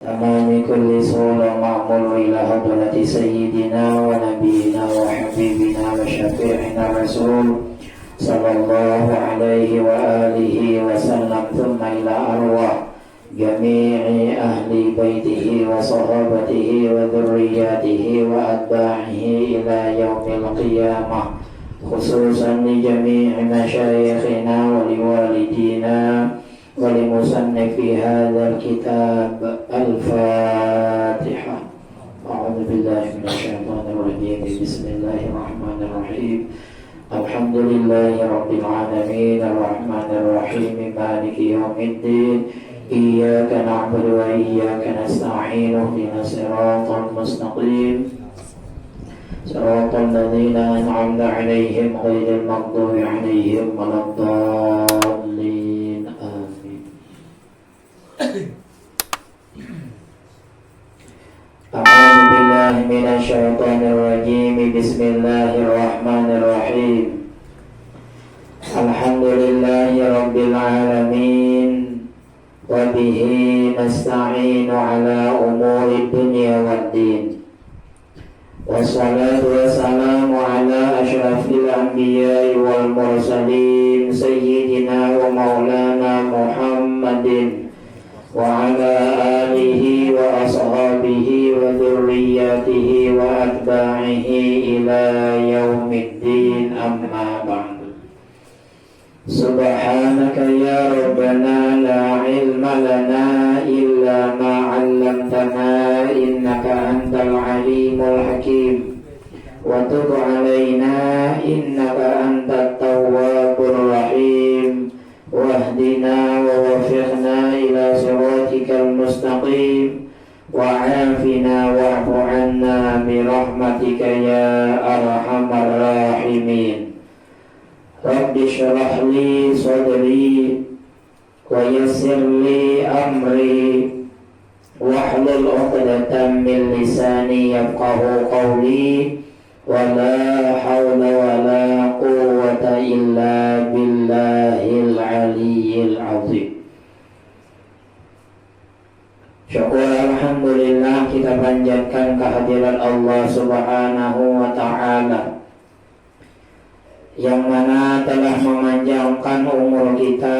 تمام كل سورة معمول إلى حضرة سيدنا ونبينا وحبيبنا وشفيعنا الرسول صلى الله عليه وآله وسلم ثم إلى أرواح جميع أهل بيته وصحابته وذرياته وأتباعه إلى يوم القيامة خصوصا لجميع مشايخنا ولوالدينا ولمصنف هذا الكتاب. الفاتحة. أعوذ بالله من الشيطان الرجيم. بسم الله الرحمن الرحيم. الحمد لله رب العالمين الرحمن الرحيم مالك يوم الدين إياك نعبد وإياك نستعين اهدنا الصراط المستقيم صراط الذين أنعمت عليهم غير المغضوب عليهم ولا الضالين آمين. أعوذ بالله من الشيطان الرجيم. بسم الله الرحمن الرحيم. الحمد لله رب العالمين وبه نستعين على أمور الدنيا والدين والصلاة والسلام على أشرف الأنبياء والمرسلين سيدنا ومولانا محمد وعلى آله وأصحابه وذرياته وأتباعه إلى يوم الدين. أما بعد. سبحانك يا ربنا لا علم لنا إلا ما علمتنا إنك أنت العليم الحكيم وتب علينا إنك أنت التواب الرحيم واهدنا ووفقنا إلى صراطك المستقيم وعافنا واعف عنا برحمتك يا أرحم الراحمين. رب اشرح لي صدري ويسر لي أمري واحلل عقدة من لساني يفقه قولي ولا حول ولا قوة إلا بالله العلي العظيم. Syukur alhamdulillah kita panjatkan kehadiran Allah Subhanahu wa Ta'ala yang mana telah memanjangkan umur kita,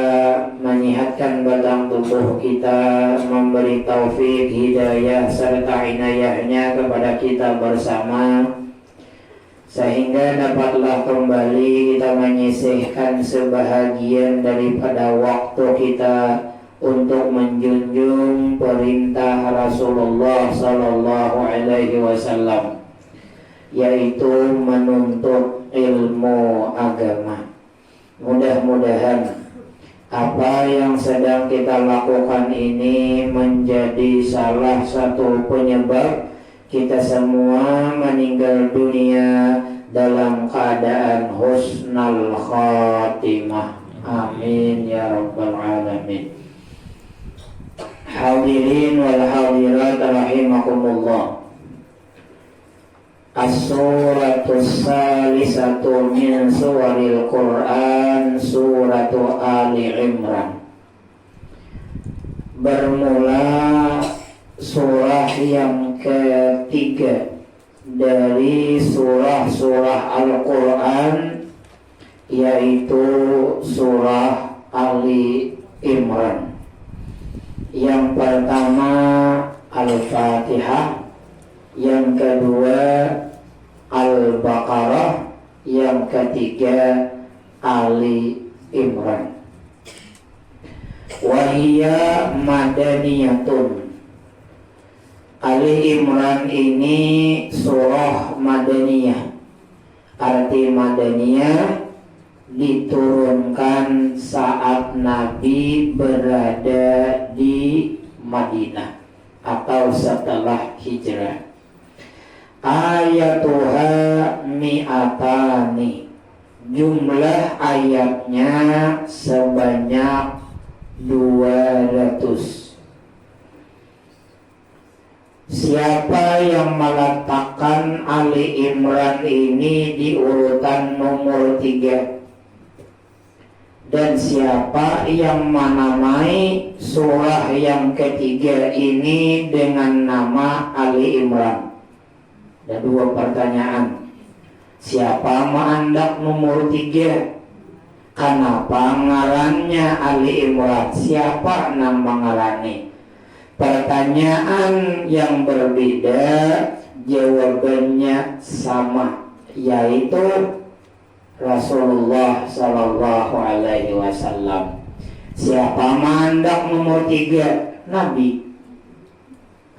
menyehatkan badan tubuh kita, memberi taufik, hidayah serta inayahnya kepada kita bersama, sehingga dapatlah kembali kita menyisihkan sebahagian daripada waktu kita untuk menjunjung perintah Rasulullah Sallallahu Alaihi Wasallam, yaitu menuntut ilmu agama. Mudah-mudahan apa yang sedang kita lakukan ini menjadi salah satu penyebab kita semua meninggal dunia dalam keadaan husnul khatimah. Amin ya rabbal alamin. Hadirin wal hadirat rahimakumullah. As-suratus salisatu min suwaril Qur'an, suratu Ali Imran. Bermula surah yang ketiga dari surah-surah Al-Quran, yaitu surah Ali Imran. Yang pertama Al-Fatihah, yang kedua Al-Baqarah, yang ketiga Ali Imran. Wahia madaniyatun. Ali Imran ini surah madaniyah. Arti madaniyah diturunkan saat Nabi berada di Madinah atau setelah hijrah. Ayatuha mi'atani. Jumlah ayatnya sebanyak 200. Siapa yang meletakkan Ali Imran ini di urutan nomor 3 Dan siapa yang menamai surah yang ketiga ini dengan nama Ali Imran? Ada dua pertanyaan. Siapa mandak nomor 3? Kenapa ngarannya Ali Imran? Siapa nama ngarannya? Pertanyaan yang berbeda, jawabannya sama, yaitu Rasulullah Sallallahu Alaihi Wasallam. Siapa mandak nomor 3? Nabi.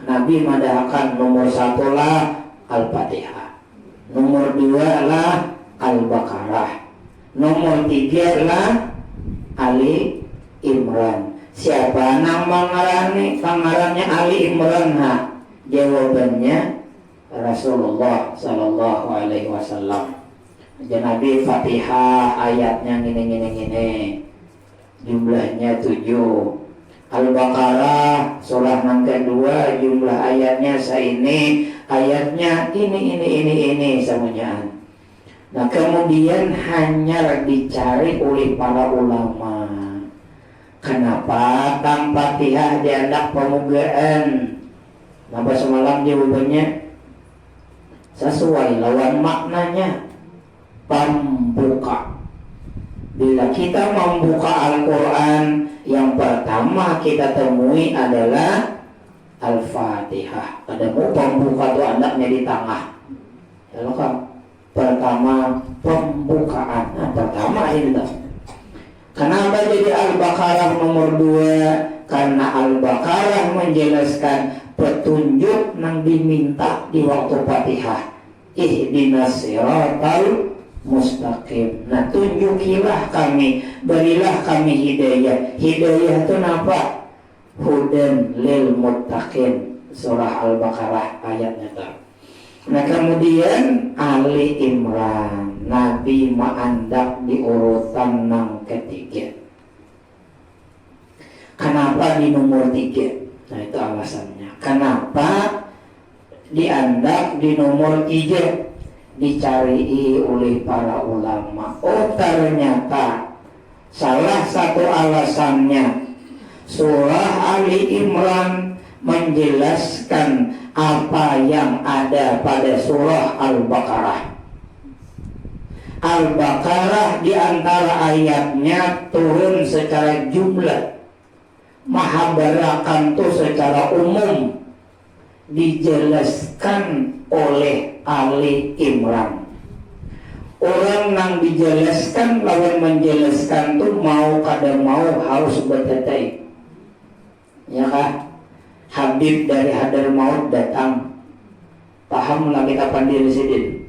Nabi madahkan nomor 1 lah Al-Fatihah, nomor 2 lah Al-Baqarah, nomor 3 lah Ali Imran. Siapa nama ngarannya Ali Imran? Jawabannya Rasulullah Sallallahu Alaihi Wasallam. Nabi Fatihah ayatnya gini, jumlahnya 7. Al-Baqarah surah yang kedua jumlah ayatnya seini, ayatnya ini semuanya. Nah kemudian hanya dicari oleh para ulama, kenapa tang Fatihah diandak pemugaan? Napa semalam jawabannya sesuai lawan maknanya, pembuka. Bila kita membuka Al-Quran, yang pertama kita temui adalah Al-Fatihah. Ada pembuka itu anaknya di tengah. Lalu kan pertama pembukaan. Nah, pertama ini dah. Kenapa jadi Al-Baqarah nomor 2? Karena Al-Baqarah menjelaskan petunjuk yang diminta di waktu Fatihah. Ihdinas siratal mustaqim. Nah tunjukilah kami, berilah kami hidayah. Hidayah itu apa? Hudan lil muttaqin, surah Al-Baqarah ayatnya itu. Nah kemudian Ali Imran, Nabi ma'andak di urutan yang ketiga. Kenapa di nomor 3? Nah itu alasannya. Kenapa diandak di nomor 3? Dicari oleh para ulama. Oh ternyata salah satu alasannya, surah Ali Imran menjelaskan apa yang ada pada surah Al-Baqarah. Al-Baqarah di antara ayatnya turun secara jumlah, Mahabharatan itu secara umum dijelaskan oleh Ali Imran. Orang yang dijelaskan lawan menjelaskan tuh mau kada mau harus bertetai. Ya kan? Habib dari Hadramaut datang. Paham lah kita pandiri sidin.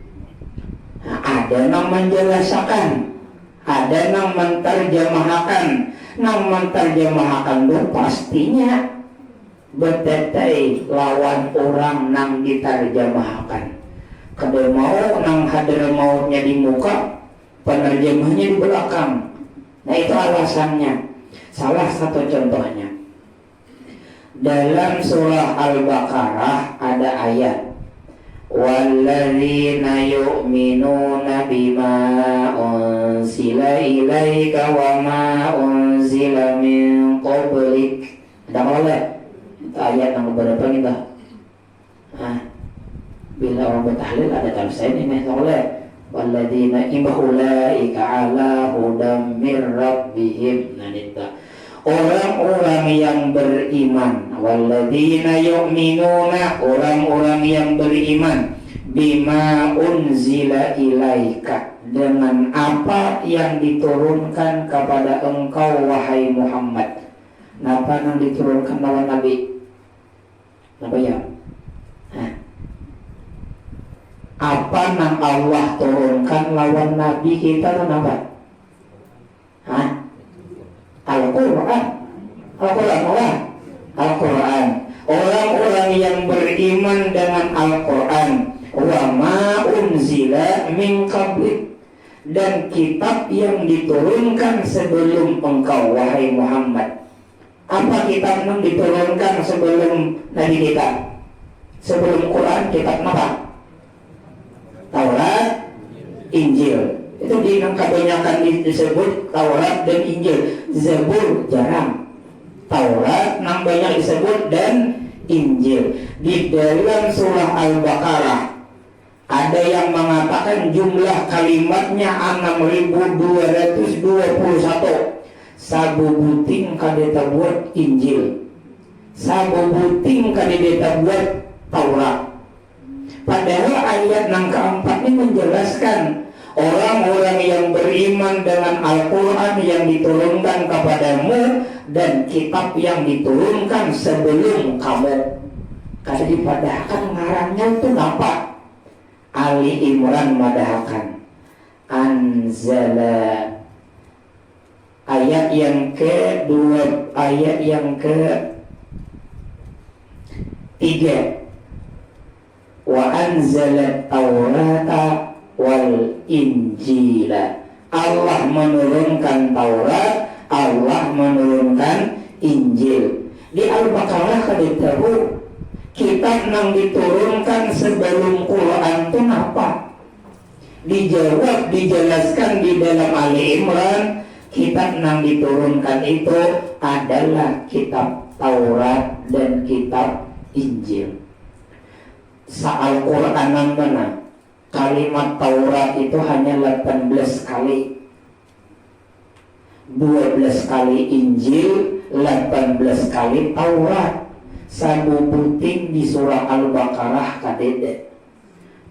Nah, ada yang menjelaskan, ada yang menterjemahkan. Yang menterjemahkan tuh pastinya bertetai lawan orang yang diterjemahkan. Kada mau nang Hadramautnya di muka, penerjemahnya di belakang. Nah itu alasannya. Salah satu contohnya, dalam surah Al-Baqarah ada ayat walladzina yu'minuna bima unzila ilaika wa ma unzila min qablik. Ada boleh? Itu ayat yang berapa kita? Bila orang bertahlil ada tafsir ini oleh walladzina ulaika ala hudam mir rabbihim. Nah itu orang-orang yang beriman, walladzina yu'minuna, orang-orang yang beriman, bima unzila ilaika, dengan apa yang diturunkan kepada engkau wahai Muhammad. Napa yang diturunkan lawan Nabi? Napa ya? Apa yang Allah turunkan lawan Nabi kita kenapa? Al-Quran. Al-Quran. Orang-orang yang beriman dengan Al-Quran, wa ma unzila min qablik, dan kitab yang diturunkan sebelum engkau wahai Muhammad. Apa kitab yang diturunkan sebelum Nabi kita? Sebelum Quran, kitab apa? Taurat, Injil. Itu kebanyakan disebut Taurat dan Injil. Zabur jarang. Taurat nang banyak disebut dan Injil. Di dalam surah Al-Baqarah ada yang mengatakan jumlah kalimatnya 6.221. Sabubuting kadeta buat Injil, sabubuting kadeta buat Taurat. Padahal ayat yang keempat ini menjelaskan orang-orang yang beriman dengan Al-Quran yang diturunkan kepadamu dan kitab yang diturunkan sebelum kamu. Kada dipadahkan ngarannya itu apa? Ali Imran madahkan anzala, ayat yang kedua, ayat yang ketiga, wa anzala Taurata wal Injila. Allah menurunkan Taurat, Allah menurunkan Injil. Di Al-Baqarah kada tahu kitab yang diturunkan sebelum Quran itu apa? Dijawab, dijelaskan di dalam Ali Imran, kitab yang diturunkan itu adalah kitab Taurat dan kitab Injil. Soal Quran mana? Kalimat Taurat itu hanya 18 kali, 12 kali Injil, 18 kali Taurat. Sabubuting di surah Al-Baqarah kadede.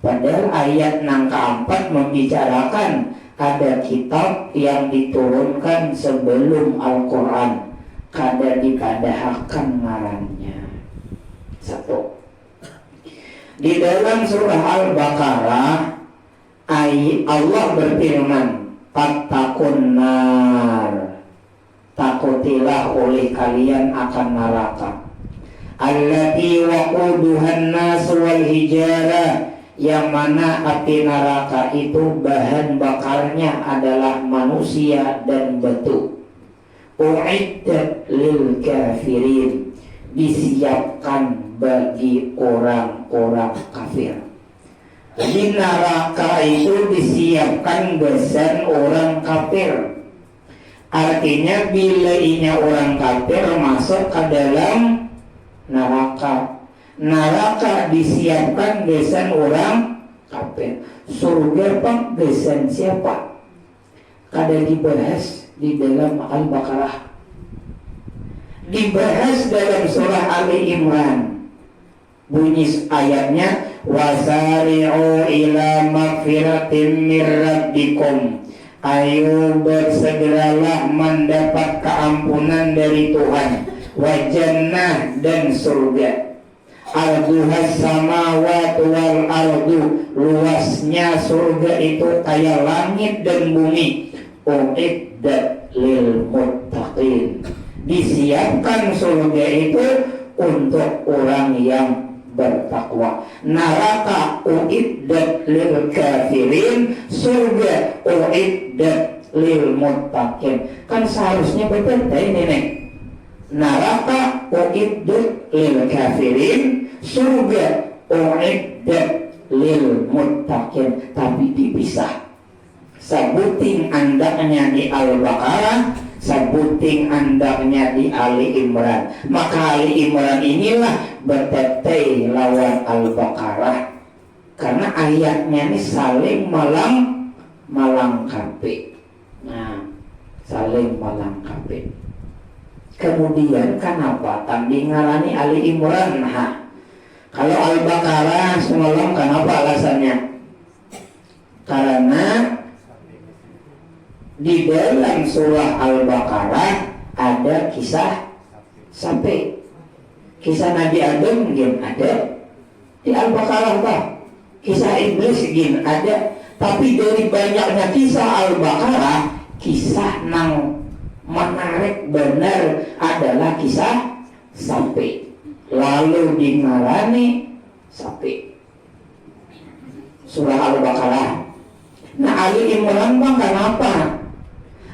Padahal ayat yang keempat membicarakan ada kitab yang diturunkan sebelum Al-Quran, kada dikadahkan ngarannya. Satu. Di dalam surah Al-Baqarah Allah berfirman, "Fattakun nar", takutilah oleh kalian akan neraka. Allati waquduhan nas wal hijarah, yang mana api neraka itu bahan bakarnya adalah manusia dan batu. Uiddat lil kafirin, disiapkan bagi orang-orang kafir. Di neraka itu disiapkan besan orang kafir. Artinya bila inya orang kafir masuk ke dalam neraka, neraka disiapkan besan orang kafir. Surga pak besan siapa? Kada dibahas di dalam Al-Baqarah, dibahas dalam surah Ali Imran. Bunyi ayatnya, wasari'u ila magfiratin mir rabbikum, ayo bersegeralah mendapat keampunan dari Tuhan, wa jannah dan surga. Arduhas samawat wal ardu, luasnya surga itu kayak langit dan bumi. Uiddat lil muttaqin, disiapkan surga itu untuk orang yang bertakwa. Neraka uiddat lil kafirin, surga uiddat lil muttaqin. Kan seharusnya berbeda ini nih. Neraka uiddat lil kafirin, surga uiddat lil muttaqin, tapi dipisah. Sabuting andaknya di Al-Baqarah, sabuting andaknya di Ali Imran. Maka Ali Imran inilah bertetai lawan Al-Baqarah, karena ayatnya ini saling melengkapi. Nah, saling melengkapi. Kemudian kenapa tadi ngarani Ali Imran? Nah, kalau Al-Baqarah semalam kenapa alasannya? Karena di dalam surah Al-Baqarah ada kisah sampai kisah Nabi Adam gin ada di Al-Baqarah pak, kisah iblis gin ada. Tapi dari banyaknya kisah Al-Baqarah, kisah nang menarik benar adalah kisah sampai, lalu dingarani sampai surah Al-Baqarah. Nah, Ali Imran bang kenapa?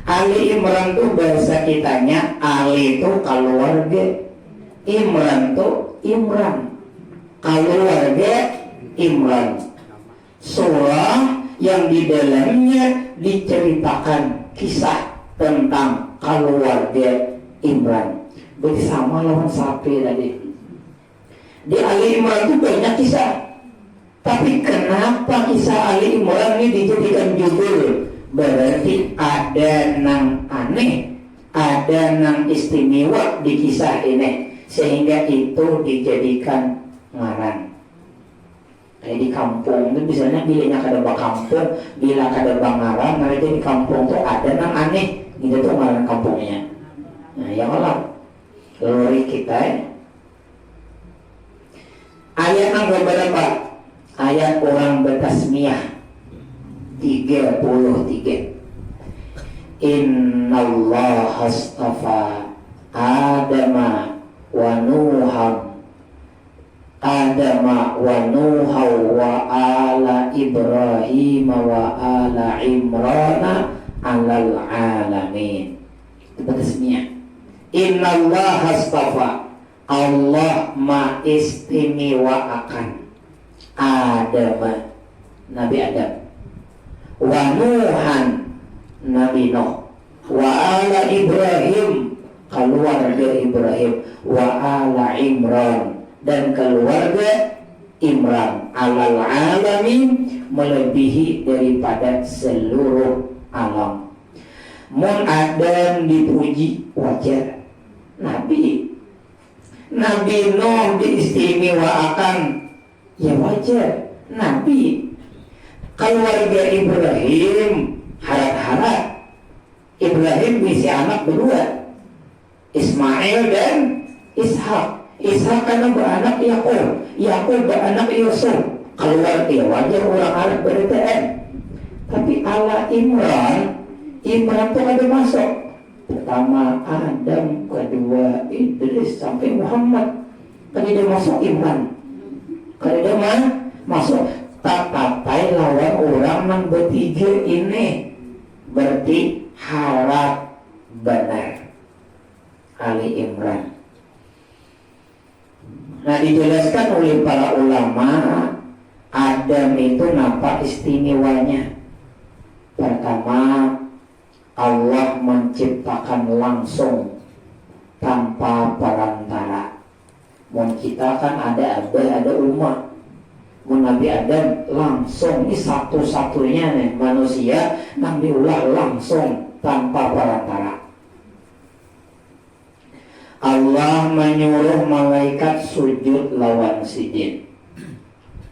Ali Imran tuh bahasa kitanya, Ali itu keluarga, Imran tuh Imran, keluarga Imran. Surah yang di dalamnya diceritakan kisah tentang keluarga Imran. Berarti sama lawan sapi tadi. Di Ali Imran itu banyak kisah. Tapi kenapa kisah Ali Imran ini dijadikan judul? Berarti ada nang aneh, ada nang istimewa di kisah ini, sehingga itu dijadikan ngaran. Kayak di kampung itu misalnya bilanya kada kampung, bila kada ngaran, mereka di kampung tuh ada nang aneh, itu tuh ngaran kampungnya. Nah, ya Allah, lori kita ayat nang berapa? Ayat orang bertasmiyah 33. Innallaha astafa Adama wa Nuhan wa ala Ibrahim wa ala Imrana alal alamin. Itu tasmiyah. Innallaha astafa, Allah mengistimewakan Adam, Nabi Adam, wa Nuhan, Nabi Nuh, wa ala Ibrahim, keluarga Ibrahim, wa ala Imran, dan keluarga Imran, alal alamin, melebihi daripada seluruh alam. Mun Adam dipuji wajar, Nabi Nuh diistimewakan ya wajar, Nabi. Keluarga Ibrahim harap-harap Ibrahim bisa anak berdua, Ismail dan Ishak. Ishak karena beranak Yakub, Yakub beranak Yusuf. Keluarga wajar orang Arab beritaan. Tapi ala Imran itu ada masuk. Pertama Adam, kedua Idris sampai Muhammad. Kan dia masuk Imran. Kan dia masuk. Tak papai lawan orang yang bertiga ini, berarti harap benar Ali Imran. Nah, dijelaskan oleh para ulama, Adam itu napa istimewanya. Pertama, Allah menciptakan langsung tanpa perantara. Mun kita kan ada abah, ada umat. Mun Nabi Adam langsung, ini satu-satunya nih manusia yang diulah langsung tanpa perantara. Allah menyuruh malaikat sujud lawan sidin.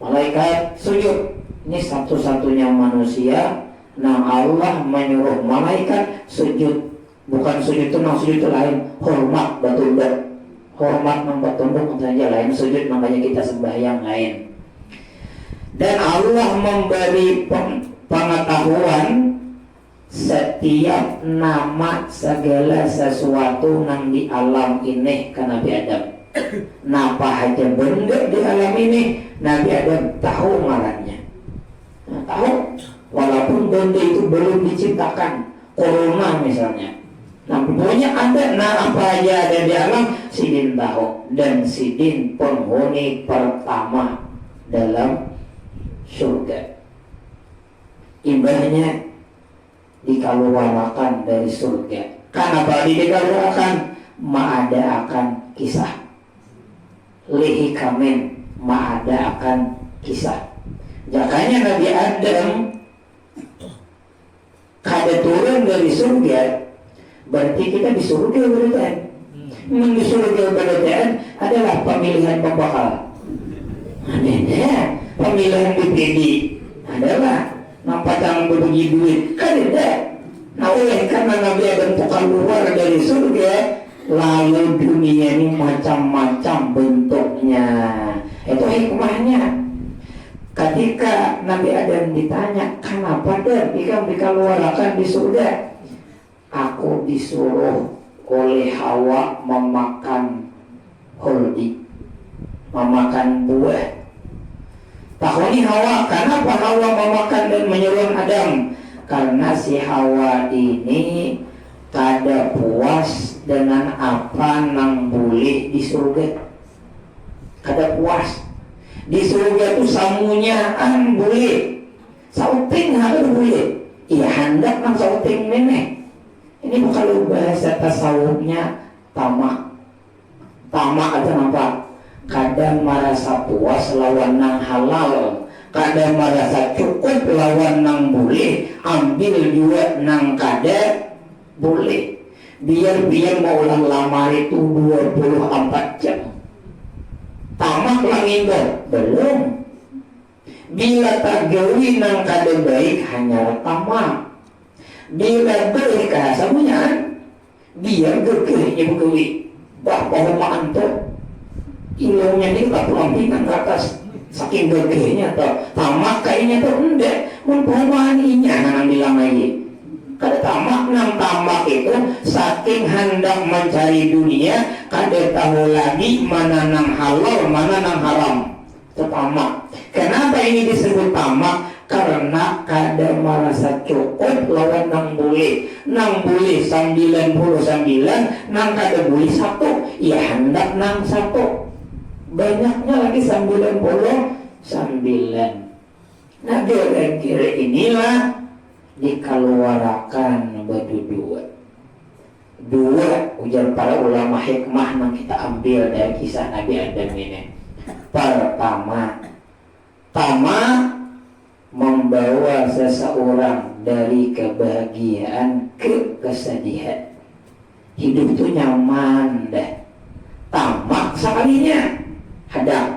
Malaikat sujud, ini satu-satunya manusia nah Allah menyuruh malaikat sujud. Bukan sujud itu nang sujud itu lain, hormat batunduk. Hormat nang batunduk saja lain, sujud makanya kita sembahyang lain. Dan Allah memberi pengetahuan setiap nama segala sesuatu yang di alam ini ke Nabi Adam. Napa aja benda di alam ini Nabi Adam tahu ngarannya. Nah, tahu walaupun benda itu belum diciptakan. Corona misalnya, nah pokoknya ada, nah apa aja ada di alam Sidin tahu. Dan Sidin penghuni pertama dalam surga. Imbahnya dikeluarkan dari surga. Kenapa dikeluarkan? Ma'ada akan kisah. Lihi kamen ma'ada akan kisah. Makanya Nabi Adam kada turun dari surga, berarti kita di surga beritaan. Di surga beritaan adalah pemilihan pembakal. Ada pemilihan DPD adalah nampak yang berbagi duit kan ada. Nah oleh karena Nabi Adam keluar dari surga, lalu dunia ini macam-macam bentuknya. Itu hikmahnya. Ketika Nabi Adam ditanya, kenapa dan ikan dikeluarkan di surga? Aku disuruh oleh Hawa memakan huldi, memakan buah. Tahuni Hawa, kenapa Hawa memakan dan menyuruh Adam? Karena si Hawa ini kada puas dengan apa nang boleh di surga. Kada puas. Di surga itu samunyaan boleh, sauting harus boleh. Iya hendak nang sauting meneh. Ini kalau bahasa tasawufnya tamak. Tamak itu apa? Kadang merasa puas lawan nang halal, kadang merasa cukup lawan nang boleh, ambil juga nang kada boleh. Biar mau ulang lamar itu 24 jam. Tamak langit belum. Bila tak gawi nang kada baik hanya tamak. Bila baik kasamunya biar gegehnya begawi. Bahwa antar ilmunya ini tak pelampinan ke atas saking gegehnya atau tamak kayaknya tuh enggak mempermaninya nang bilang lagi. Kada tamak nang tamak itu saking hendak mencari dunia kada tahu lagi mana nang halal mana nang haram. Itu tamak. Kenapa ini disebut tamak? Karena kada merasa cukup lawan nang boleh 99, nang kada boleh 1, ya hendak nang 1. Banyaknya lagi 99. Nah kira-kira inilah dikeluarkan berdua. Dua ujar para ulama hikmah yang kita ambil dari kisah Nabi Adam ini. Pertama, tamak membawa seseorang dari kebahagiaan ke kesedihan. Hidup itu nyaman dah. Tamak sekalinya ada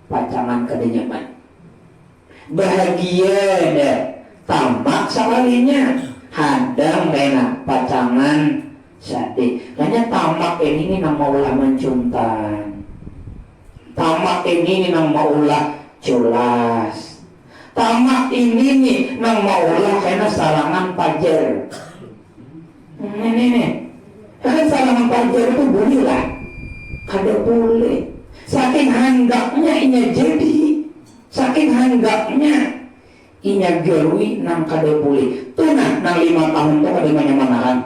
pacangan kada nyaman. Bahagia dah. Tamak sekalinya hadang kena pacangan sedih. Hanya tamak ini nang maulah mencuntan. Tamak ini nang maulah culas. Tamak ini nih nang maulah kena sarangan pajar. Ini kan sarangan pajar itu boleh lah. Kada boleh. Saking hendaknya inya jadi. Saking hendaknya inya gawi nang kada boleh. Tuh nang 5 tahun tuh kada menyamanakan.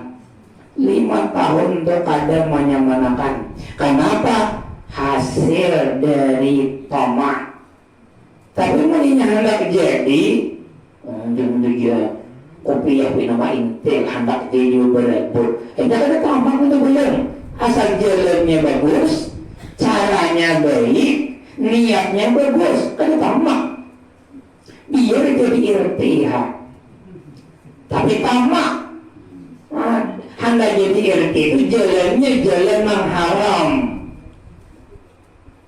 5 tahun tuh kada menyamanakan. Kenapa? Hasil dari tamak. Tapi maninya hendak jadi dia kopi yang nama Intel hendak jadi berebut. Tidak ada tamak itu belum. Asal jalannya bagus, caranya baik, niatnya bagus, kada tamak. Biar jadi irtihad. Tapi tamak hendak jadi irtihad itu jalannya jalan yang haram.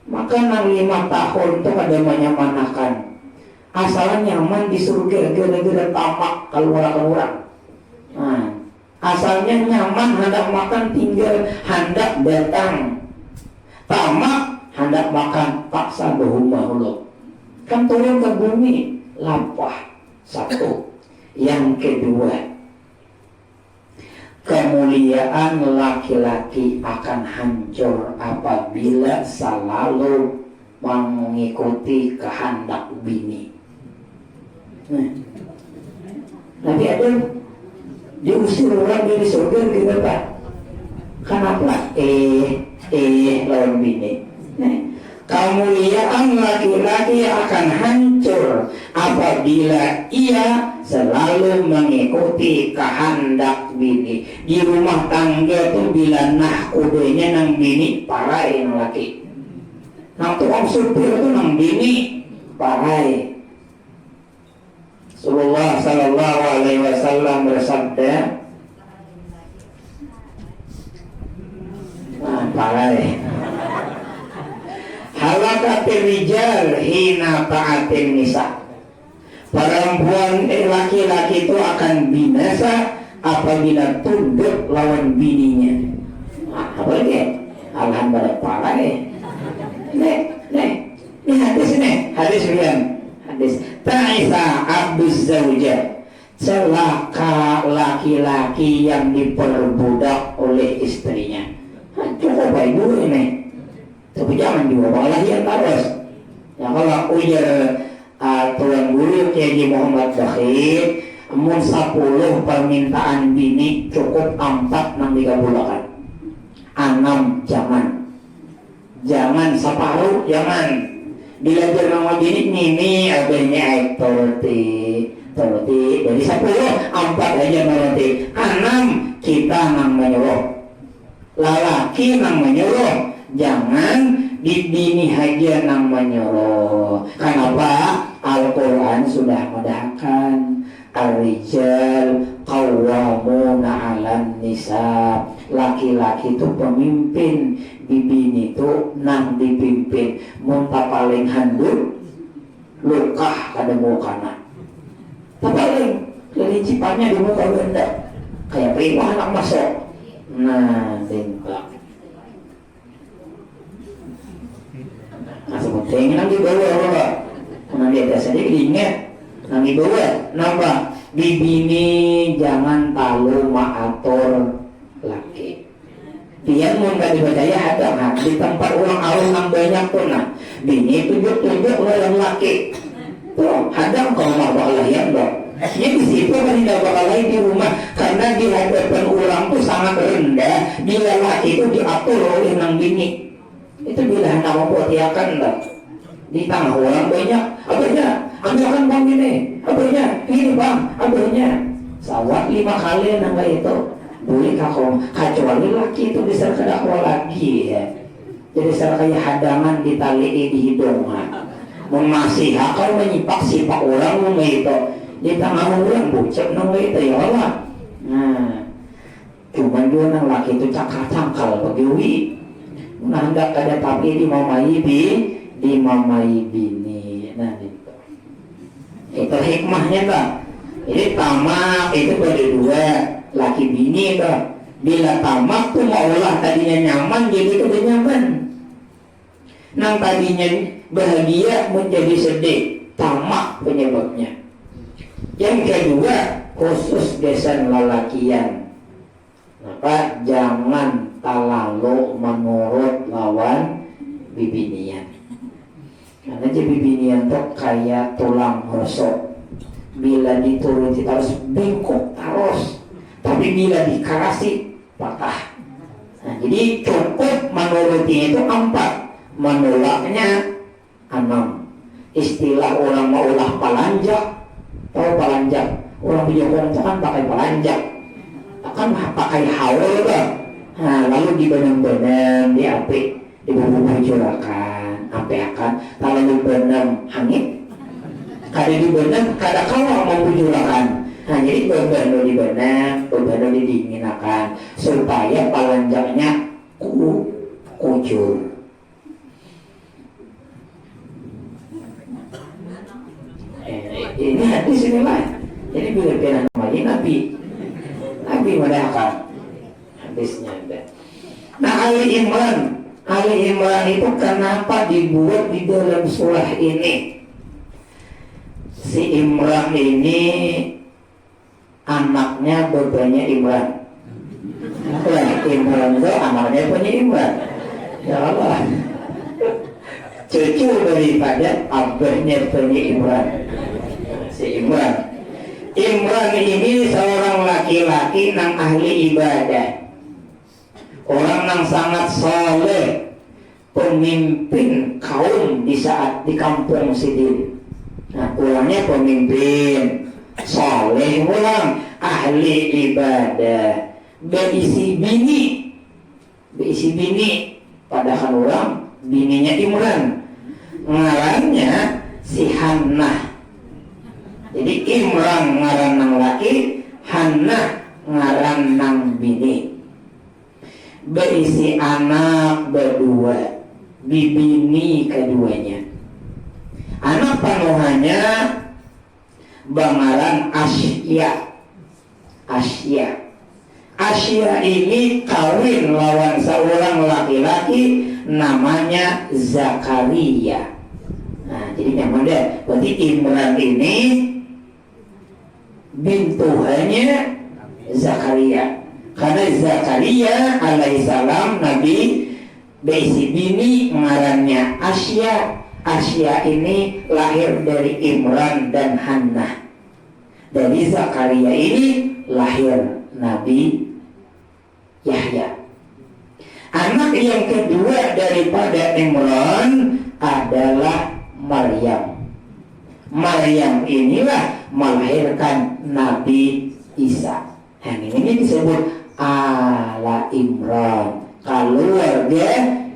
Maka nang 5 tahun itu ada menyamanakan. Asalnya nyaman di surga gara-gara tamak keluar. Asalnya nyaman hendak makan tinggal hendak datang. Tamak hendak makan paksa bahumahullah. Kan turun ke bumi lapah. 1. Yang kedua, kemuliaan laki-laki akan hancur apabila selalu mengikuti kehendak bini. Nabi Adam diusir orang dari surga kenapa? Kenapa? Lawan bini. Kemuliaan laki-laki akan hancur apabila ia selalu mengikuti kehendak bini. Di rumah tangga tuh bila nah kudenya nang bini parai nang laki. Nang tukang supir tuh nang bini parai. Rasulullah sallallahu alaihi wasallam bersabda, parai. Halakatil rijal hina ta'atin nisa. Perempuan laki-laki itu akan binasa apabila tunduk lawan bininya. Apa lagi? Alhamdulillah parah Ini hadis ini. Hadis rian. Hadis. Ta'isa abduz zawjah. Celaka laki-laki yang diperbudak oleh istrinya. Cukup baik dulu ini. Tapi jangan juga balahian terus. Ya kalau ujar Tuan Guru Kiai Muhammad Bakhir, mun 10 permintaan bini cukup 4 nang digabulakan. 6 jangan separuh jangan. Bila nama bini nini abahnya ektorti Berarti dari 10, 4 aja berarti 6 kita nang menyuruh, lalaki nang menyuruh, jangan di bini aja nang menyuruh. Kenapa? Al-Quran sudah mendahkan ar-rijal qawwamuna 'alan nisa, laki-laki itu pemimpin, bibini itu nang dipimpin. Muntah paling handuk lukah kada mukana, paling licipannya di muka benda kayak prima anak masuk. Nah, tembak. Nah, sebetulnya nanti bawa apa? Nanti ada saja diingat. Nanti bawa nambah. Bibini jangan talu maatur laki. Dia mau nggak dipercaya ada di tempat orang awam yang banyak tuh nah. Bini tunjuk-tunjuk orang laki. Tuh, hadang kalau mau Allah ya dong. Jadi di situ kan tidak bakal lagi di rumah karena di hadapan orang tuh sangat rendah. Bila laki itu diatur oleh nang bini. Itu bila hendak memperhatikan lah. Di tengah orang banyak, apanya? Ambilkan bang ini, apanya? Ini bang, apanya? Sawat 5 kali nangga itu. Boleh kakong, kecuali laki itu bisa kedakwa lagi ya. Jadi kayak hadangan ditali di hidung. Memasih akal menyipak sipak orang itu. Di tengah orang bucek nangga itu ya Allah. Nah, cuman dia nang laki itu cakal-cakal begiwi. Nah, hendak ada tapi dimamai bini. Nah, itu hikmahnya tak. Jadi tamak itu ada 2, laki bini tak. Bila tamak tuh maulah tadinya nyaman jadi udah nyaman. Nang tadinya bahagia menjadi sedih, tamak penyebabnya. Yang kedua, khusus desan lalakian. Maka jangan terlalu menurut lawan bibinian. Karena jadi bibinian tuh kayak tulang rusuk. Bila dituruti terus bengkok terus. Tapi bila dikasih patah. Nah, jadi cukup menuruti itu 4, menolaknya 6. Istilah orang mau ulah palanjak. Tahu palanjak? Orang Bijokoran itu kan pakai palanjak. Kan pakai haul kan. Nah, lalu dibenam-benam, diapik, dibumbu-bumbu sampai akan kalau dibenam hangit. Kada dibenam, kada kawal mau bujurakan. Nah, jadi beban dibenam didinginakan supaya palanjaknya kucur. Ini hadis ini lah. Jadi bila kena namanya Nabi mereka hadisnya ada. Nah, Ali Imran itu kenapa dibuat di dalam surah ini? Si Imran ini anaknya bapaknya Imran. Imran itu anaknya punya Imran. Ya Allah. Cucu daripada abahnya punya Imran. Si Imran ini seorang laki-laki nang ahli ibadah, orang nang sangat soleh, pemimpin kaum di saat di kampung Sidin. Nah, orangnya pemimpin, soleh orang, ahli ibadah, berisi bini, padahal orang bininya Imran, ngarannya si Hannah. Jadi Imran ngaran nang laki, Hannah ngaran nang bini. Berisi anak berdua, bibini keduanya. Anak panuhannya bangaran Asya ini kawin lawan seorang laki-laki namanya Zakaria. Nah, jadi yang mana? Berarti Imran ini bintuhannya Zakaria. Karena Zakaria alaihissalam Nabi berisi bini ngarannya Asya. Asya ini lahir dari Imran dan Hannah. Dari Zakaria ini lahir Nabi Yahya. Anak yang kedua daripada Imran adalah Maryam. Maryam inilah melahirkan Nabi Isa. Ini disebut ala Imran, keluarga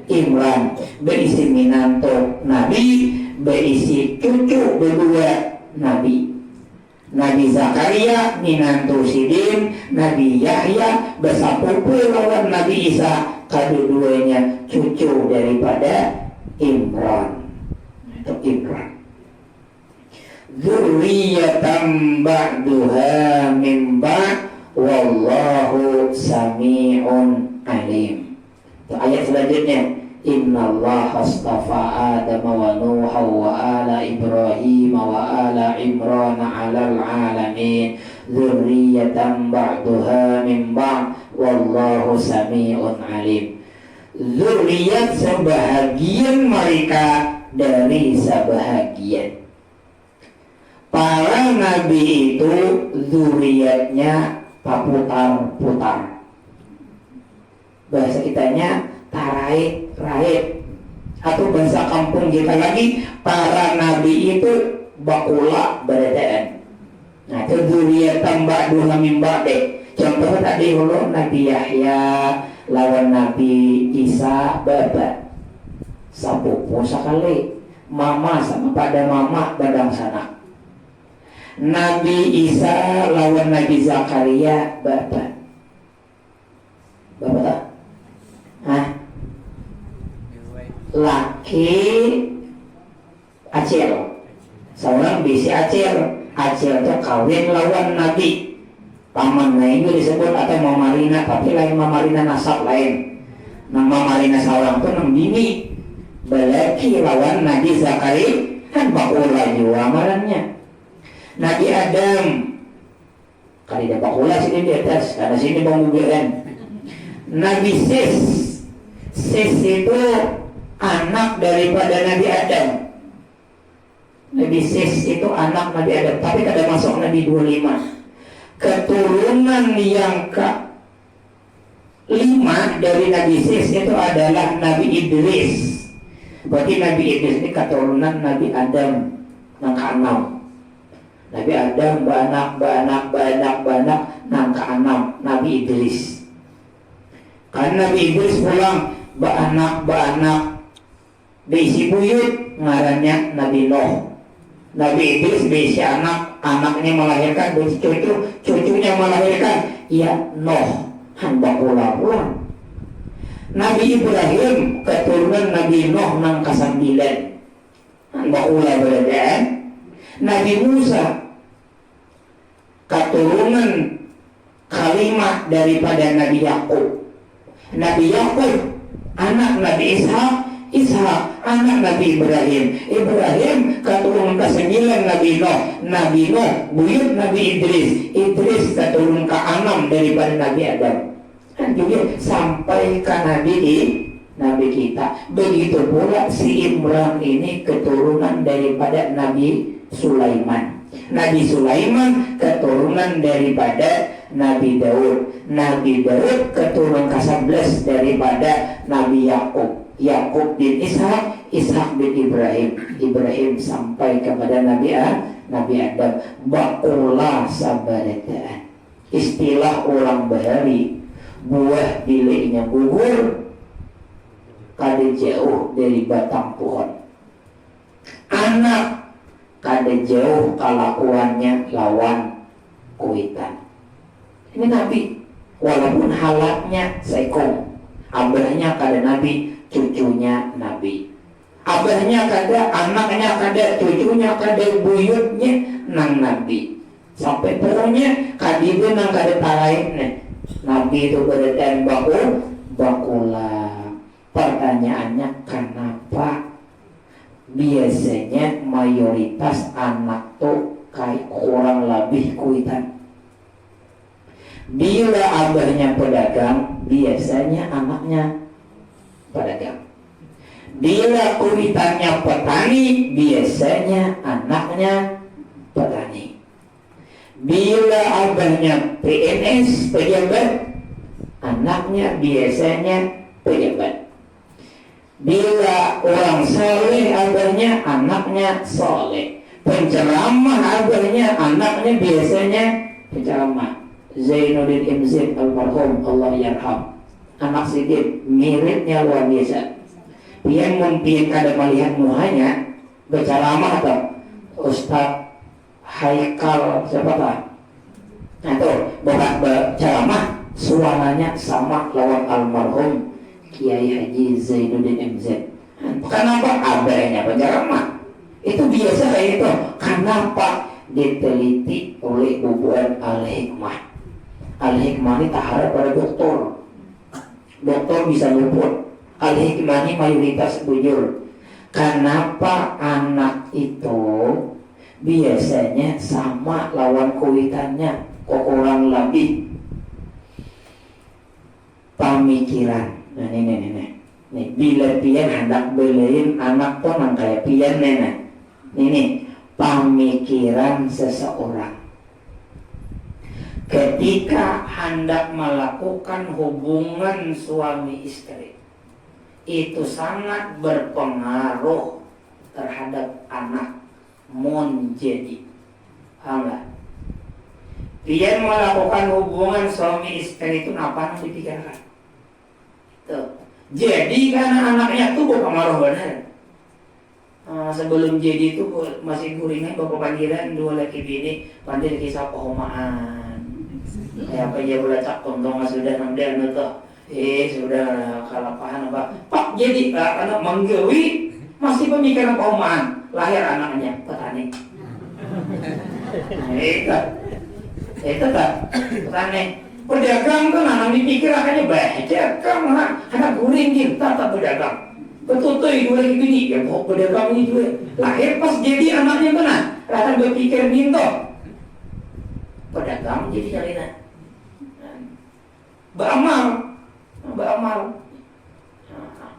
Imran, berisi minanto Nabi, berisi cucu berdua Nabi. Nabi Zakaria minanto Sidin, Nabi Yahya bersapupul lawan Nabi Isa, kedua-duanya cucu daripada Imran. Itu Imran. Dzurriyyatan ba'duha min ba'd wallahu sami'un alim. Itu ayat selanjutnya. Innallaha astafa Adam wa Nuha wa ala Ibrahim wa ala Imran 'alal 'alamin. Dzurriyyatan ba'duha min ba'd wallahu sami'un alim. Dzurriyyat sebahagian mereka dari sebahagian. Para nabi itu dzurriyyatnya paputar-putar. Bahasa kitanya tarait, atau bahasa kampung kita lagi, para nabi itu bakula beradaan. Nah, itu dzurriyyatan ba'duha min ba'd. Contohnya tadi dulu Nabi Yahya lawan Nabi Isa babat sapupu sekali, mama sama pada mama badang sana. Nabi Isa lawan Nabi Zakaria babat laki Acil, seorang bisi Acil itu kawin lawan Nabi. Pamannya itu disebut atau Mamarina, tapi lain Mamarina nasab lain. Nama Mamarina seorang itu nang bini. Belaki lawan Nabi Zakaria kan bakula juga amalannya. Nabi Adam kali dia bakula sini di atas, karena sini bangunan. Nabi Sis itu anak daripada Nabi Adam. Nabi Sis itu anak Nabi Adam, tapi kada masuk Nabi 25. Keturunan yang ke-5 dari Nabi Sis itu adalah Nabi Idris. Berarti Nabi Idris ini keturunan Nabi Adam yang ke-6. Nabi Adam beranak yang ke-6 Nabi Idris. Karena Nabi Idris pulang beranak bisi buyut ngarannya Nabi Nuh. Nabi Idris bisi anaknya melahirkan, bisi cucunya melahirkan, ya Nuh hamba pulang. Nabi Ibrahim keturunan Nabi Nuh nang ke-9 hamba ulah beradaan. Nabi Musa keturunan kalimat daripada Nabi Yakub. Nabi Yakub anak Nabi Ishak anak Nabi Ibrahim keturunan ke-9 Nabi Nuh buyut Nabi Idris keturunan ke-6 daripada Nabi Adam. Dan juga sampai ke Nabi kita. Begitu pula si Imran ini keturunan daripada Nabi Sulaiman. Nabi Sulaiman keturunan daripada Nabi Daud. Nabi Daud keturunan ke-11 daripada Nabi Yakub bin Ishak bin Ibrahim sampai kepada Nabi Adam. Bakula sabarataan. Istilah orang bahari, buah biliknya gugur kada jauh dari batang pohon. Anak kada jauh kelakuannya lawan kuitan. Ini Nabi, walaupun halatnya seikong, abahnya kada Nabi, cucunya Nabi. Abahnya kada, anaknya kada, cucunya kada, buyutnya nang Nabi. Sampai pokoknya kadibu nang kada talain. Nabi itu berdatan bakula. Pertanyaannya kenapa biasanya mayoritas anak tuh kayak kurang lebih kuitan? Bila abahnya pedagang, biasanya anaknya pedagang. Bila kuitannya petani, biasanya anaknya petani. Bila abahnya PNS, pejabat, anaknya biasanya pejabat. Bila orang soleh abahnya, anaknya soleh. penceramah abahnya, anaknya biasanya penceramah. Zainuddin MZ almarhum Allah yarham, anak sedikit miripnya luar biasa. Pian mungkin kada melihat muhanya berceramah atau Ustaz Haikal siapa tak? Nah tuh bukan berceramah, suaranya sama lawan almarhum Kiai Haji Zainuddin MZ. Kenapa abahnya penceramah? Itu biasa kayak itu. Kenapa? Diteliti oleh bubuan Al-Hikmah. Al-Hikmah ini tak harap pada dokter. Dokter bisa luput. Al-Hikmah ini mayoritas bujur. Kenapa anak itu biasanya sama lawan kuitannya, kok kurang lebih pemikiran. Nah ini. Nih, bila pian hendak beliin anak tuh nang kayak pian nena. Ini pemikiran seseorang. Ketika hendak melakukan hubungan suami istri, itu sangat berpengaruh terhadap anak menjadi. Alhamdulillah. Pian melakukan hubungan suami istri itu apa yang dipikirkan? Tuh. Jadi karena anaknya tuh berpengaruh benar. Sebelum jadi itu masih guringnya bapak panggilan dua laki bini pandai kisah pehomaan. Kayak apa ya boleh cak tontong sudah nangdan tuh. Sudah kalapahan apa? Pak jadi anak manggawi masih pemikiran pehomaan. Lahir anaknya petani. Itu tak petani. Pedagang kan anak dipikir akannya dagang lah, anak guring gitu, tak pedagang. Betul dua lagi bini, ya mau pedagang ini juga. Lahir pas jadi anaknya kan, rata berpikir minto. Pedagang jadi jalinan. Beramal.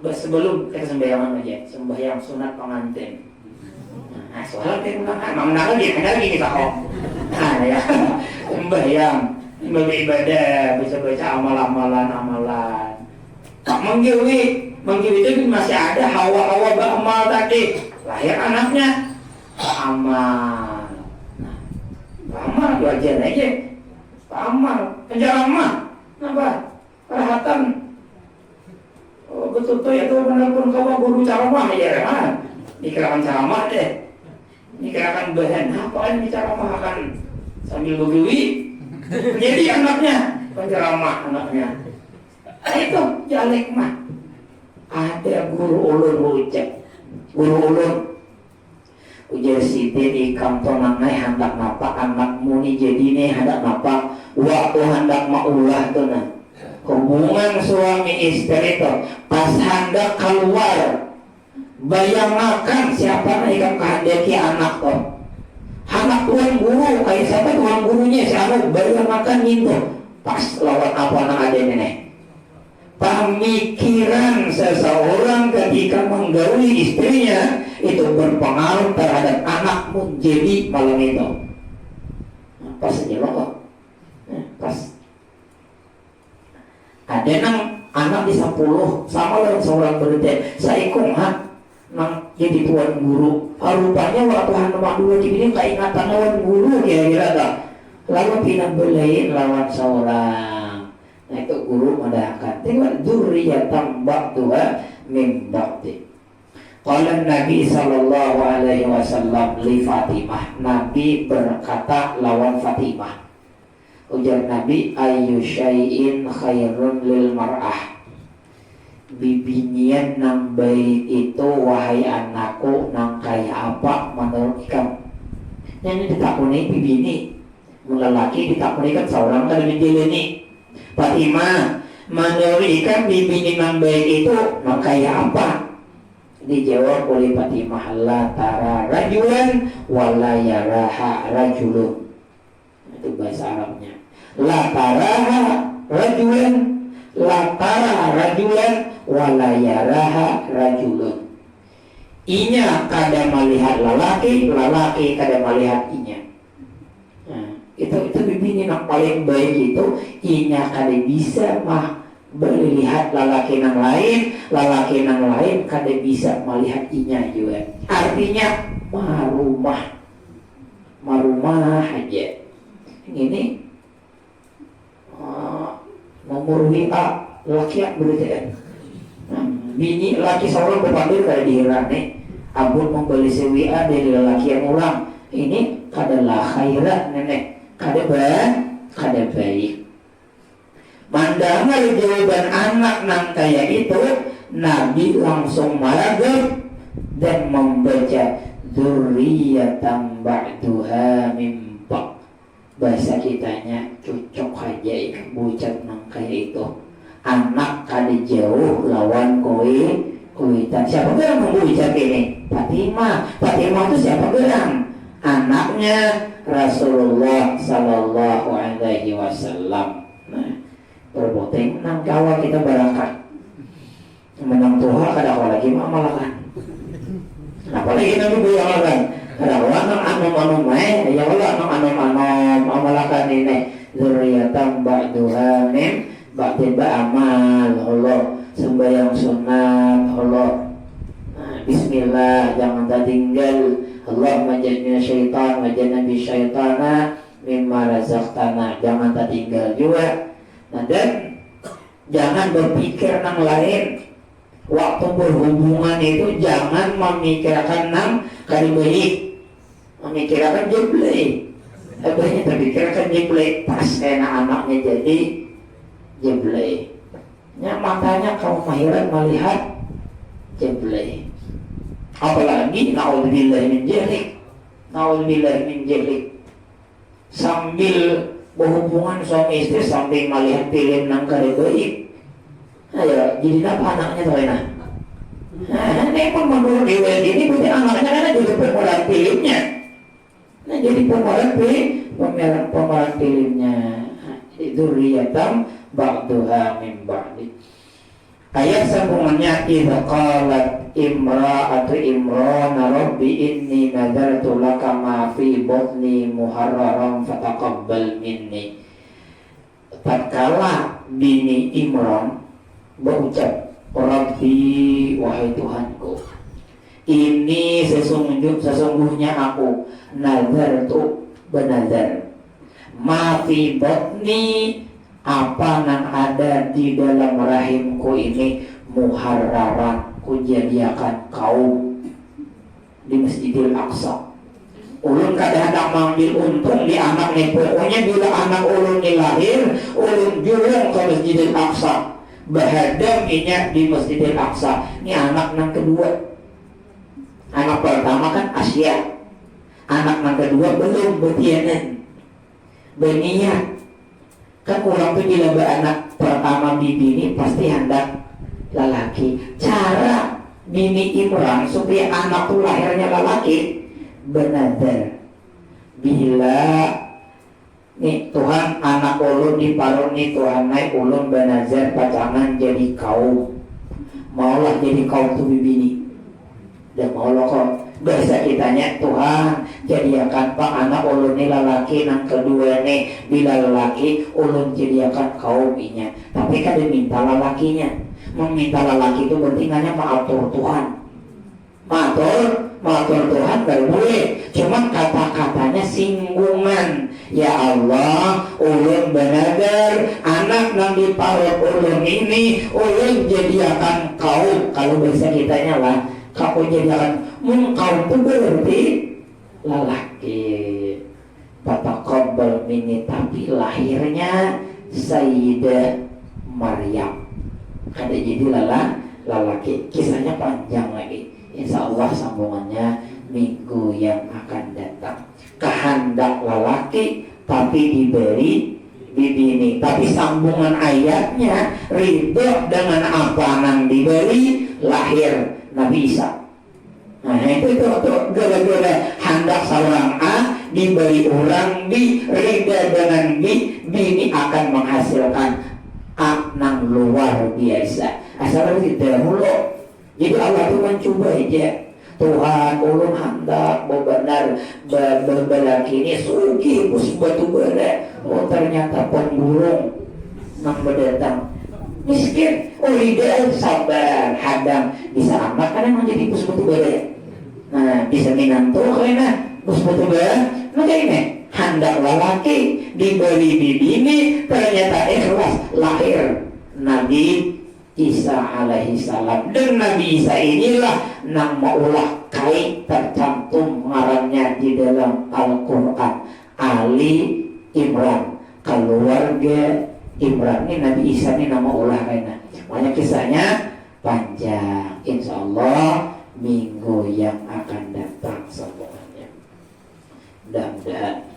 Sebelum kita sembahyang aja, sembahyang sunat pengantin. Nah, soalnya kita memang lagi kita kok. Nah ya, sembahyang. Beribadah, bisa baca amalan. Pak menggiwi itu masih ada hawa-hawa beramal tadi. Lahir anaknya beramal. Nah, beramal wajar aja. Beramal, penceramah, apa? Perhatian. Oh, betul ya tuh menelpon kau guru ceramah ya kan? Dikirakan ceramah deh. Dikirakan bahan apa ini ceramah akan sambil bergiwi. Jadi anaknya penceramah anaknya. Itu jalek mah. Ada guru ulun ucap. Guru ulun ujar sidin ikam tonangai hendak napa anak muni jadi nih hendak napa waktu hendak maulah tuh nah. Hubungan suami istri itu pas hendak keluar bayangkan siapa nih ikam kehendaki anak tuh. Anak tuan guru, kayak siapa tuan gurunya si anak baru makan itu pas lawan apa anak ada ini. Pemikiran seseorang ketika menggauli istrinya itu berpengaruh terhadap anak menjadi malam itu. Nah, pas aja loh, pas ada nang anak di 10 sama lawan seorang berita saya ikut nang jadi tuan guru. Rupanya waktu nomor 2 ini keingatan lawan guru kira-kira tak. Lalu pindah belain lawan seorang. Nah itu guru mendahkan. Tengok dzurriyyatan ba'duha min ba'di. Qala Nabi sallallahu alaihi wasallam li Fatimah. Nabi berkata lawan Fatimah. Ujar Nabi ayyu syai'in khairun lil mar'ah. Bibinian nang baik itu wahai anakku nang kayak apa menurut ikam. Yang ditakuni bibini lelaki ditakuni kan seorang kali menjelani. Fatimah menurut ikam bibini nang baik itu nang kayak apa? Dijawab oleh Fatimah la tara rajulan wala yaraha rajulun. Itu bahasa Arabnya. La taraha rajulan la tara rajulan wala yaraha rajulun. Inya kada melihat lalaki kada melihat inya. Nah, itu bibini yang paling baik itu inya kada bisa melihat lalaki yang lain kada bisa melihat inya juga. Artinya marumah marumah aja. Ini nomor WA laki yang berita bini laki seorang berpanggil kayak dihirane abun membeli WA dari laki yang ulang ini kadalah khairat nenek kada baik. Mandangar jawaban anak nang kayak itu, Nabi langsung maragab dan membaca dzurriyyatan ba'duha mim ba'd. Bahasa kitanya cocok aja bucat nang kayak itu. Anak kada jauh lawan kuitan. Siapa gerang membucat ini? Fatimah itu siapa gerang? Anaknya Rasulullah Sallallahu Alaihi Wasallam. Nah, berboteng nang kawa kita barakat. Menang Tuhan kada kawa lagi mamalakan. Apalagi nabi buyalakan. Kada kawa nang anom ya Allah nang anom amalakan ini. Dzurriyyatan ba'duha min ba'din ba'amal Allah sembahyang sunat Allah. Bismillah jangan tertinggal. Allahumma jannibna syaitan wa jannibi syaitana mimma razaqtana. Jangan tertinggal juga. Nah, dan jangan berpikir nang lain. Waktu berhubungan itu jangan memikirkan nang kali baik. Memikirkan jeblay. Banyak terpikirkan jeblay. Pas anaknya jadi jeblay. Ya makanya kaum mahiran melihat jeblay. Apalagi naudzubillah min jahlik sambil berhubungan suami istri sambil melihat film nang kare baik. Ayo jadi apa anaknya tuh enak. Nah, ini pun menurut riwayat ini berarti anaknya kan jadi pemeran filmnya. Nah, jadi pemeran filmnya. Dzurriyyatan ba'duha min ba'd. Ayat sambungannya idza qalat imra'atu Imran rabbi inni nadartu laka ma fi batni muharraran fataqabbal minni. Tatkala bini Imran berucap rabbi wahai Tuhanku ini sesungguhnya aku nadartu bernazar ma fi batni apa yang ada di dalam rahimku ini muharraran kujadiakan kaum di Masjidil Aqsa. Ulun kadang-kadang manggil untung di anak nih. Pokoknya bila anak ulun ini lahir, ulun julung ke Masjidil Aqsa. Bahadam minyak di Masjidil Aqsa. Ini anak yang kedua. Anak pertama kan Asia. Anak yang kedua belum betianan. Beniat. Kan orang tuh bila beranak pertama bibi ini pasti hendak lelaki. Cara bini Imran supaya anak tuh lahirnya lelaki benadar. Bila nih Tuhan anak ulun diparuni Tuhan naik ulun benazar pacangan jadi kaum. Maulah jadi kaum tuh bibi ini. Dan maulah kok bahasa kitanya Tuhan jadiakan pak anak ulun ini lelaki nang kedua nih bila lelaki ulun jadiakan kauminya. Tapi kan diminta lelakinya. Meminta lelaki itu pentingannya mengatur Tuhan. Mengatur Tuhan gak boleh. Cuman kata-katanya singgungan. Ya Allah, ulun benadar anak nang diparut ulun ini ulun jadiakan kaum. Kalau bahasa kitanya lah kau jadikan kaum itu berarti lelaki. Fataqabbal minni tapi lahirnya Sayyidah Maryam. Kada jadi lelaki. Kisahnya panjang lagi. Insya Allah sambungannya minggu yang akan datang. Kehendak lelaki tapi diberi bibini. Tapi sambungan ayatnya ridho dengan apa yang diberi lahir Nabi Isa. Nah itu gara-gara hendak seorang A diberi orang B, rida dengan B, bini akan menghasilkan A yang luar biasa. Asal itu dahulu. Jadi Allah itu mencoba aja. Tuhan ulun hendak benar berlaki ini sugi bus batu bara. Oh ternyata pemburung nang berdatang. Miskin, lidah sabar, hadang bisa amat karena menjadi bus batu bara. Nah bisa minanto karena bus batu bara Maka ini hendak lelaki diberi bibini ternyata ikhlas lahir Nabi Isa alaihi salam. Dan Nabi Isa inilah nang maulah kait tercantum ngarannya di dalam Al-Quran, Ali Imran, keluarga Imran. Ini Nabi Isa ini nama ulah kayaknya. Makanya kisahnya panjang. Insya Allah minggu yang akan datang semuanya. Mudah-mudahan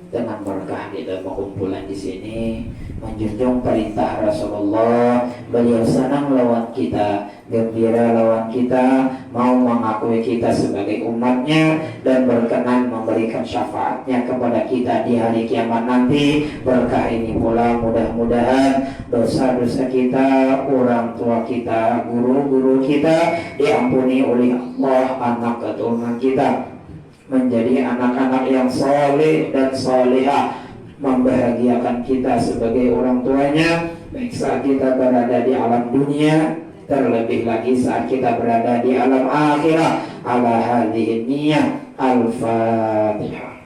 dengan berkah kita berkumpulan di sini, menjunjung perintah Rasulullah, beliau senang lawan kita, gembira lawan kita, mau mengakui kita sebagai umatnya, dan berkenan memberikan syafaatnya kepada kita di hari kiamat nanti. Berkah ini pula mudah-mudahan dosa-dosa kita, orang tua kita, guru-guru kita diampuni oleh Allah, anak keturunan kita menjadi anak-anak yang soleh dan solehah, membahagiakan kita sebagai orang tuanya, baik saat kita berada di alam dunia, terlebih lagi saat kita berada di alam akhirat. Ala hadhihi niyyah. Al-Fatihah.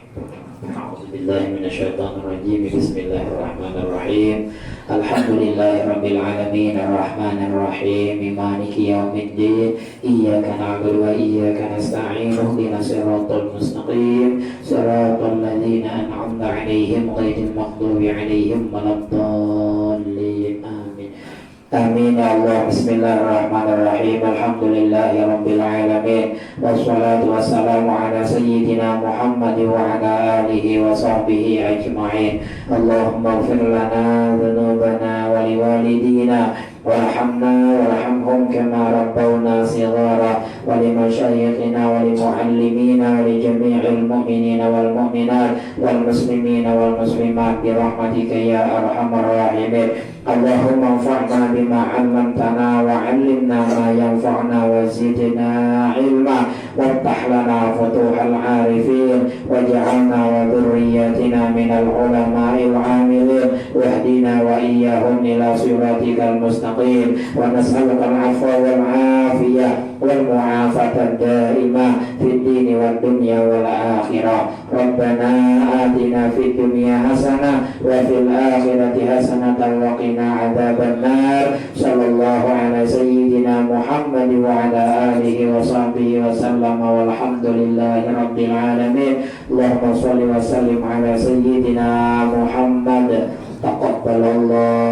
A'udzubillahi minasyaitonirrajim. Bismillahirrahmanirrahim. Alhamdulillahirabbil alamin arrahmanir rahim maliki yaumiddin iyyaka na'budu wa iyyaka nasta'in ihdinas siratal mustaqim siratal ladzina an'amta 'alaihim ghairil maghdubi 'alaihim waladdallin. Amin ya Allah. Bismillahirrahmanirrahim. Alhamdulillahirabbil alamin. Wassalatu wassalamu ala sayyidina Muhammad wa ala alihi wa sahbihi ajma'in. Allahumma ighfir lana dhunubana wa liwalidina warhamna warhamhum kama rabbawna shighara wa limashayikhina wa limuallimina wa lijami'il mu'minina wal mu'minat wal muslimina wal muslimat bi rahmatika ya arhamar rahimin. Allahumma anfa'na bima 'allamtana wa 'allimna ma yanfa'una wa zidna ilma waftah lana futuhal 'arifin waj'alna wa dhurriyyatina minal ulama'il 'amilin wahdina wa iyyahum ila siratikal mustaqim wa nas'aluka al-'afwa wal 'afiyah wal mu'afata daimah fid dini wad dunya wal akhirah. Rabbana atina fid dunya hasanah wa fil akhirati hasanah wa qina adzabannar. Sallallahu ala sayyidina Muhammad wa ala alihi wa sahbihi wa sallam walhamdulillahi rabbil alamin. Allahumma shalli wa sallim ala sayyidina Muhammad. Taqabbalallah